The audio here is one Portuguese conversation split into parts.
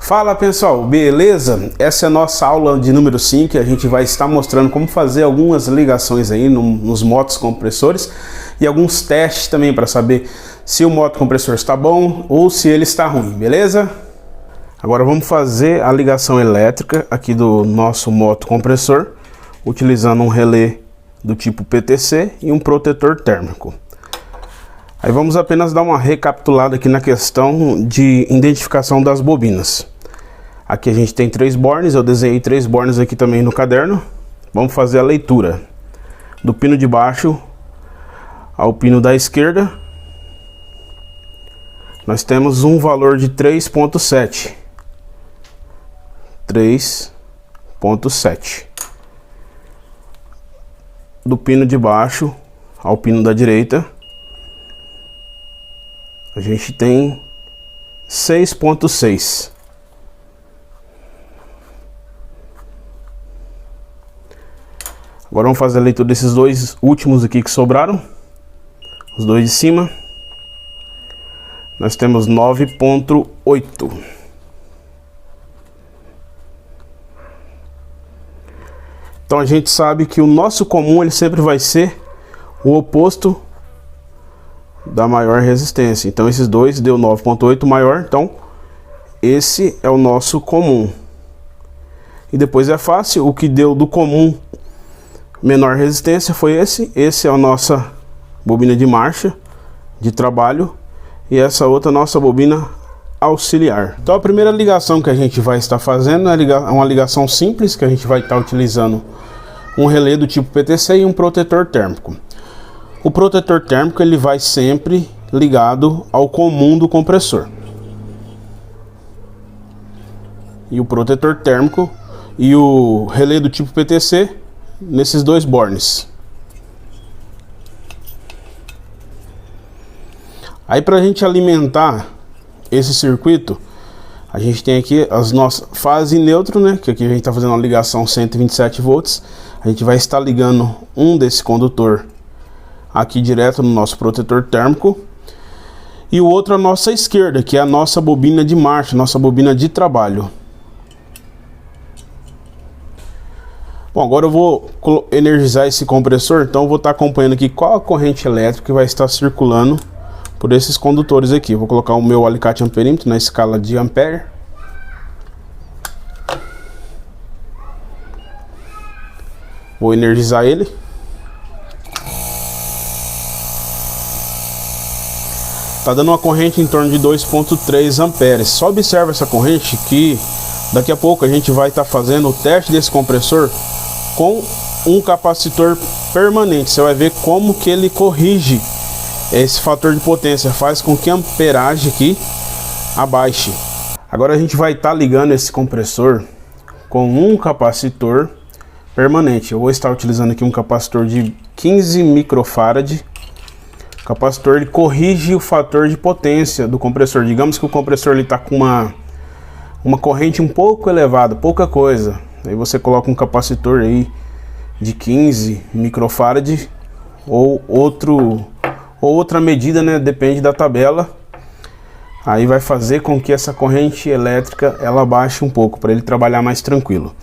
Fala pessoal, beleza? Essa é a nossa aula de número 5, a gente vai estar mostrando como fazer algumas ligações aí nos motos compressores e alguns testes também para saber se o moto compressor está bom ou se ele está ruim, beleza? Agora vamos fazer a ligação elétrica aqui do nosso moto compressor utilizando um relé do tipo PTC e um protetor térmico. Aí vamos apenas dar uma recapitulada aqui na questão de identificação das bobinas. Aqui a gente tem 3 bornes, eu desenhei 3 bornes aqui também no caderno. Vamos fazer a leitura do pino de baixo ao pino da esquerda. Nós temos um valor de 3.7. 3.7. Do pino de baixo ao pino da direita, a gente tem 6.6. Agora vamos fazer a leitura desses dois últimos aqui que sobraram. Os dois de cima. Nós temos 9.8. Então a gente sabe que o nosso comum ele sempre vai ser o oposto da maior resistência. Então esses dois deu 9.8 maior, então esse é o nosso comum. E depois é fácil, o que deu do comum menor resistência foi esse é a nossa bobina de marcha de trabalho e essa outra nossa bobina auxiliar. Então a primeira ligação que a gente vai estar fazendo é uma ligação simples, que a gente vai estar utilizando um relé do tipo PTC e um protetor térmico. O protetor térmico ele vai sempre ligado ao comum do compressor. E o protetor térmico e o relé do tipo PTC nesses dois bornes. Aí para a gente alimentar esse circuito, a gente tem aqui as nossas fase neutro, né? Que aqui a gente está fazendo uma ligação 127 volts. A gente vai estar ligando um desse condutor aqui direto no nosso protetor térmico e o outro à nossa esquerda, que é a nossa bobina de marcha, nossa bobina de trabalho. Bom, agora eu vou energizar esse compressor, então eu vou estar acompanhando aqui qual a corrente elétrica que vai estar circulando por esses condutores aqui. Eu vou colocar o meu alicate amperímetro na escala de ampere. Vou energizar ele. Tá dando uma corrente em torno de 2.3 amperes. Só observa essa corrente que daqui a pouco a gente vai estar fazendo o teste desse compressor com um capacitor permanente. Você vai ver como que ele corrige esse fator de potência, faz com que a amperagem aqui abaixe. Agora a gente vai estar ligando esse compressor com um capacitor permanente. Eu vou estar utilizando aqui um capacitor de 15 microfarad. O capacitor ele corrige o fator de potência do compressor. Digamos que o compressor está com uma corrente um pouco elevada, pouca coisa. Aí você coloca um capacitor aí de 15 microfarad ou outra medida, né? Depende da tabela. Aí vai fazer com que essa corrente elétrica ela baixe um pouco para ele trabalhar mais tranquilo.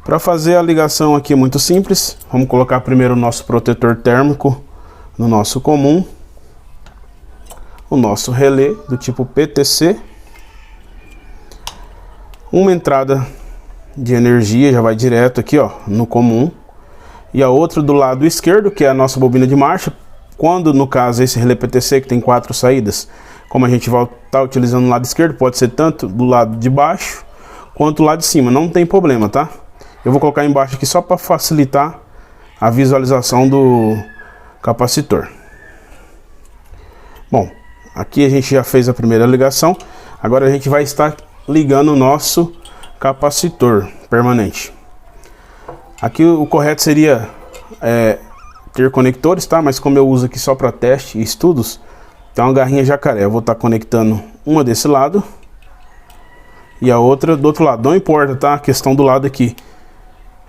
Para fazer a ligação aqui é muito simples. Vamos colocar primeiro o nosso protetor térmico no nosso comum, o nosso relé do tipo PTC, uma entrada de energia já vai direto aqui, ó, no comum, e a outra do lado esquerdo, que é a nossa bobina de marcha. Quando no caso esse relé PTC que tem 4 saídas, como a gente vai estar utilizando o lado esquerdo, pode ser tanto do lado de baixo quanto do lado de cima, não tem problema, tá? Eu vou colocar embaixo aqui só para facilitar a visualização do capacitor. Bom, aqui a gente já fez a primeira ligação. Agora a gente vai estar ligando o nosso capacitor permanente. Aqui o correto seria ter conectores, tá? Mas como eu uso aqui só para teste e estudos, tem uma garrinha jacaré. Eu vou estar conectando uma desse lado e a outra do outro lado. Não importa, tá? A questão do lado aqui.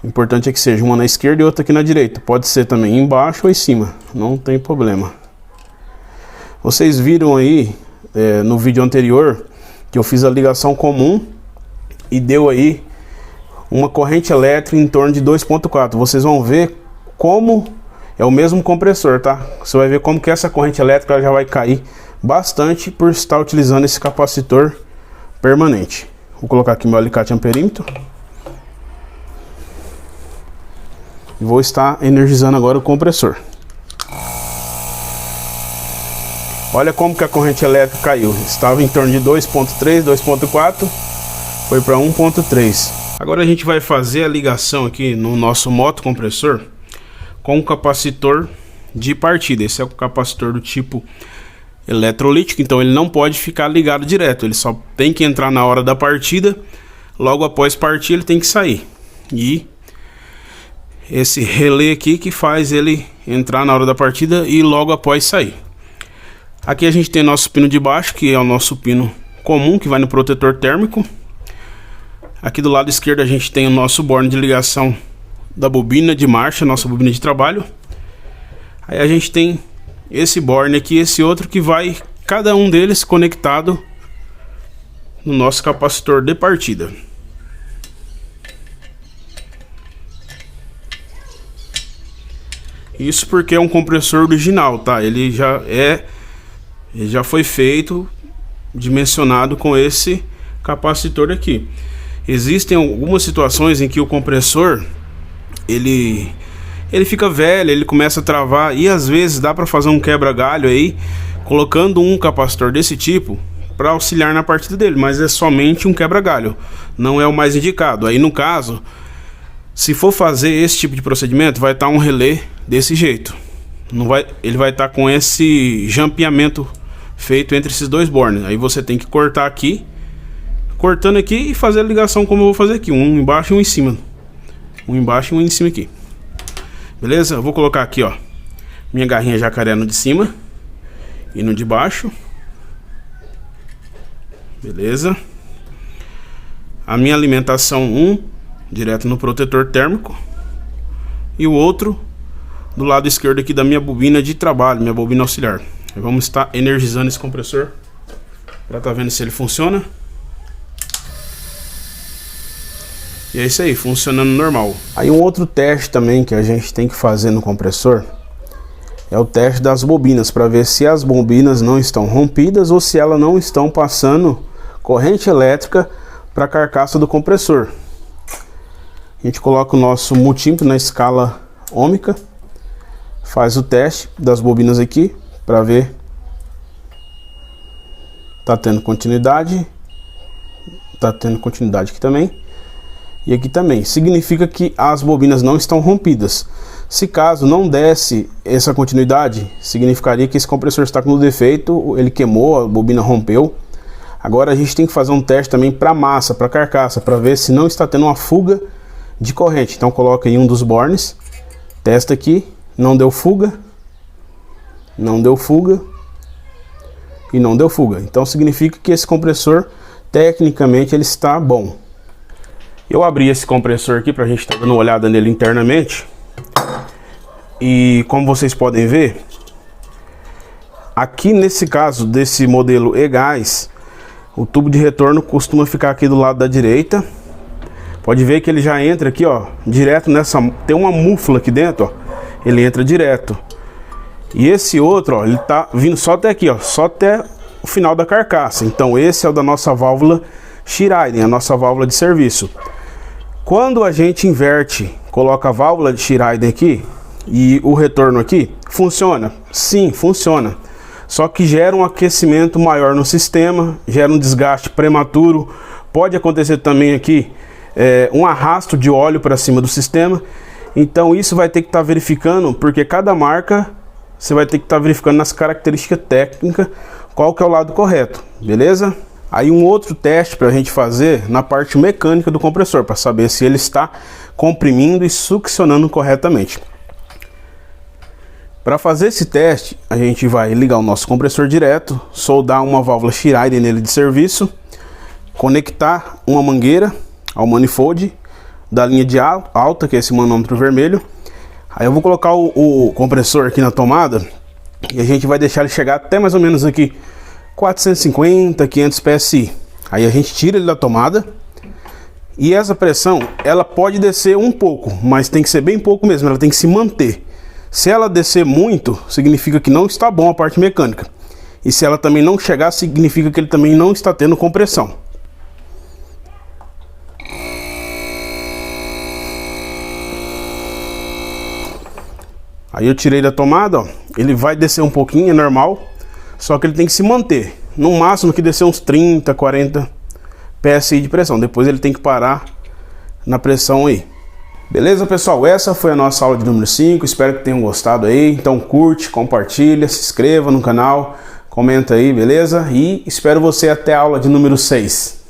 O importante é que seja uma na esquerda e outra aqui na direita. Pode ser também embaixo ou em cima, não tem problema. Vocês viram aí no vídeo anterior que eu fiz a ligação comum e deu aí uma corrente elétrica em torno de 2.4. Vocês vão ver como é o mesmo compressor, tá? Você vai ver como que essa corrente elétrica já vai cair bastante por estar utilizando esse capacitor permanente. Vou colocar aqui meu alicate amperímetro e vou estar energizando agora o compressor. Olha como que a corrente elétrica caiu. Estava em torno de 2.3, 2.4, foi para 1.3. Agora a gente vai fazer a ligação aqui no nosso motocompressor com o capacitor de partida. Esse é o capacitor do tipo eletrolítico, então ele não pode ficar ligado direto. Ele só tem que entrar na hora da partida. Logo após partir ele tem que sair. E esse relé aqui que faz ele entrar na hora da partida e logo após sair. Aqui a gente tem nosso pino de baixo, que é o nosso pino comum, que vai no protetor térmico. Aqui do lado esquerdo a gente tem o nosso borne de ligação da bobina de marcha, nossa bobina de trabalho. Aí a gente tem esse borne aqui, esse outro que vai, cada um deles conectado no nosso capacitor de partida. Isso porque é um compressor original, tá? Ele já foi feito, dimensionado com esse capacitor aqui. Existem algumas situações em que o compressor ele fica velho, ele começa a travar, e às vezes dá para fazer um quebra-galho aí colocando um capacitor desse tipo para auxiliar na partida dele, mas é somente um quebra-galho, não é o mais indicado. Aí no caso, se for fazer esse tipo de procedimento, vai estar um relé desse jeito, ele vai estar com esse jampeamento feito entre esses dois bornes. Aí você tem que cortar aqui, cortando aqui, e fazer a ligação como eu vou fazer aqui, um embaixo e um em cima, um embaixo e um em cima aqui, beleza? Eu vou colocar aqui, ó, minha garrinha jacaré no de cima e no de baixo, beleza? A minha alimentação direto no protetor térmico e o outro do lado esquerdo aqui da minha bobina de trabalho, minha bobina auxiliar. Vamos estar energizando esse compressor para estar vendo se ele funciona. E é isso aí, funcionando normal. Aí um outro teste também que a gente tem que fazer no compressor é o teste das bobinas, para ver se as bobinas não estão rompidas ou se elas não estão passando corrente elétrica para a carcaça do compressor. A gente coloca o nosso multímetro na escala ômica, faz o teste das bobinas aqui para ver, tá tendo continuidade aqui também, e aqui também. Significa que as bobinas não estão rompidas. Se caso não desse essa continuidade, significaria que esse compressor está com defeito, ele queimou, a bobina rompeu. Agora a gente tem que fazer um teste também para massa, para carcaça, para ver se não está tendo uma fuga de corrente. Então coloca aí um dos bornes, testa aqui, não deu fuga, não deu fuga e não deu fuga. Então significa que esse compressor tecnicamente ele está bom. Eu abri esse compressor aqui para a gente estar dando uma olhada nele internamente, e como vocês podem ver, aqui nesse caso desse modelo E-Gás, o tubo de retorno costuma ficar aqui do lado da direita. Pode ver que ele já entra aqui, ó, direto nessa, tem uma mufla aqui dentro, ó, ele entra direto. E esse outro, ó, ele tá vindo só até aqui, ó, só até o final da carcaça. Então esse é o da nossa válvula Schiriden, a nossa válvula de serviço. Quando a gente inverte, coloca a válvula de Schiriden aqui e o retorno aqui, funciona? Sim, funciona. Só que gera um aquecimento maior no sistema, gera um desgaste prematuro. Pode acontecer também aqui um arrasto de óleo para cima do sistema. Então isso vai ter que estar verificando, porque cada marca você vai ter que estar verificando nas características técnicas qual que é o lado correto, beleza? Aí um outro teste para a gente fazer na parte mecânica do compressor, para saber se ele está comprimindo e succionando corretamente. Para fazer esse teste, a gente vai ligar o nosso compressor direto, soldar uma válvula Schiriden nele de serviço, conectar uma mangueira ao manifold da linha de alta, que é esse manômetro vermelho. Aí eu vou colocar o compressor aqui na tomada e a gente vai deixar ele chegar até mais ou menos aqui 450, 500 PSI. Aí a gente tira ele da tomada, E essa pressão, ela pode descer um pouco, mas tem que ser bem pouco mesmo, ela tem que se manter. Se ela descer muito, significa que não está bom a parte mecânica. E se ela também não chegar, significa que ele também não está tendo compressão. Aí eu tirei da tomada, ó. Ele vai descer um pouquinho, é normal. Só que ele tem que se manter. No máximo que descer uns 30, 40 PSI de pressão. Depois ele tem que parar na pressão aí. Beleza, pessoal? Essa foi a nossa aula de número 5. Espero que tenham gostado aí. Então curte, compartilha, se inscreva no canal, comenta aí, beleza? E espero você até a aula de número 6.